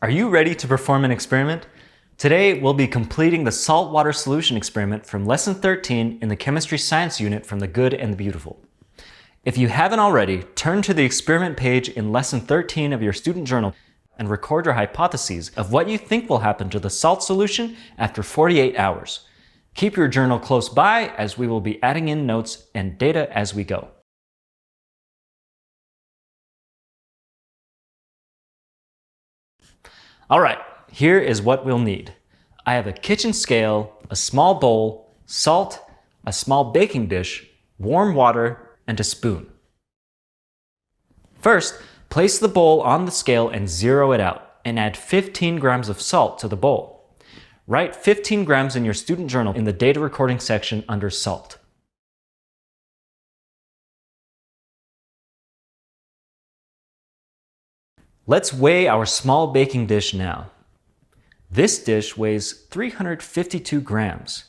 Are you ready to perform an experiment? Today, we'll be completing the saltwater solution experiment from Lesson 13 in the Chemistry Science unit from The Good and the Beautiful. If you haven't already, turn to the experiment page in Lesson 13 of your student journal and record your hypotheses of what you think will happen to the salt solution after 48 hours. Keep your journal close by as we will be adding in notes and data as we go. Alright, here is what we'll need. I have a kitchen scale, a small bowl, salt, a small baking dish, warm water, and a spoon. First, place the bowl on the scale and zero it out, and add 15 grams of salt to the bowl. Write 15 grams in your student journal in the data recording section under salt. Let's weigh our small baking dish now. This dish weighs 352 grams.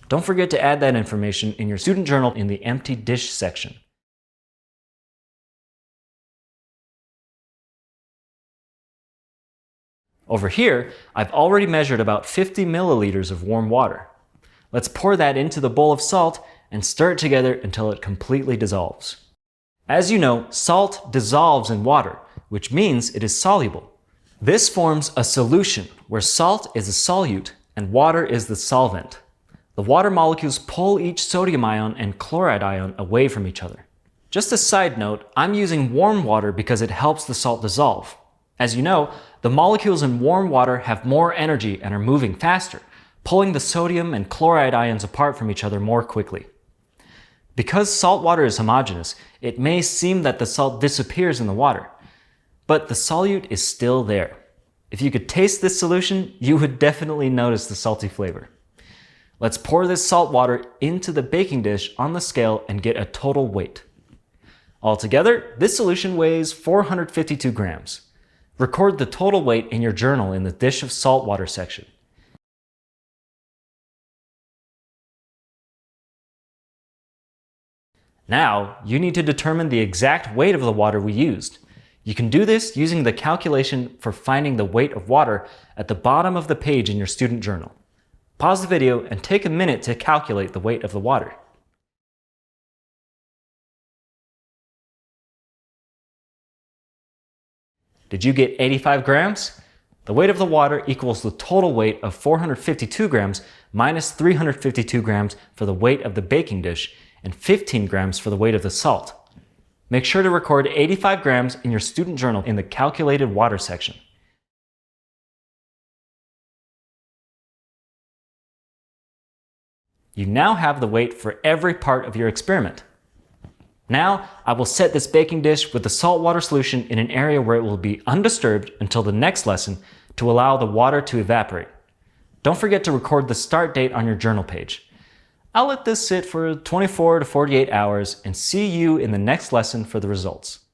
Don't forget to add that information in your student journal in the empty dish section. Over here, I've already measured about 50 milliliters of warm water. Let's pour that into the bowl of salt and stir it together until it completely dissolves. As you know, salt dissolves in water, which means it is soluble. This forms a solution where salt is a solute and water is the solvent. The water molecules pull each sodium ion and chloride ion away from each other. Just a side note, I'm using warm water because it helps the salt dissolve. As you know, the molecules in warm water have more energy and are moving faster, pulling the sodium and chloride ions apart from each other more quickly. Because salt water is homogeneous, it may seem that the salt disappears in the water, but the solute is still there. If you could taste this solution, you would definitely notice the salty flavor. Let's pour this salt water into the baking dish on the scale and get a total weight. Altogether, this solution weighs 452 grams. Record the total weight in your journal in the dish of salt water section. Now, you need to determine the exact weight of the water we used. You can do this using the calculation for finding the weight of water at the bottom of the page in your student journal. Pause the video and take a minute to calculate the weight of the water. Did you get 85 grams? The weight of the water equals the total weight of 452 grams minus 352 grams for the weight of the baking dish and 15 grams for the weight of the salt. Make sure to record 85 grams in your student journal in the calculated water section. You now have the weight for every part of your experiment. Now, I will set this baking dish with the saltwater solution in an area where it will be undisturbed until the next lesson to allow the water to evaporate. Don't forget to record the start date on your journal page. I'll let this sit for 24 to 48 hours and see you in the next lesson for the results.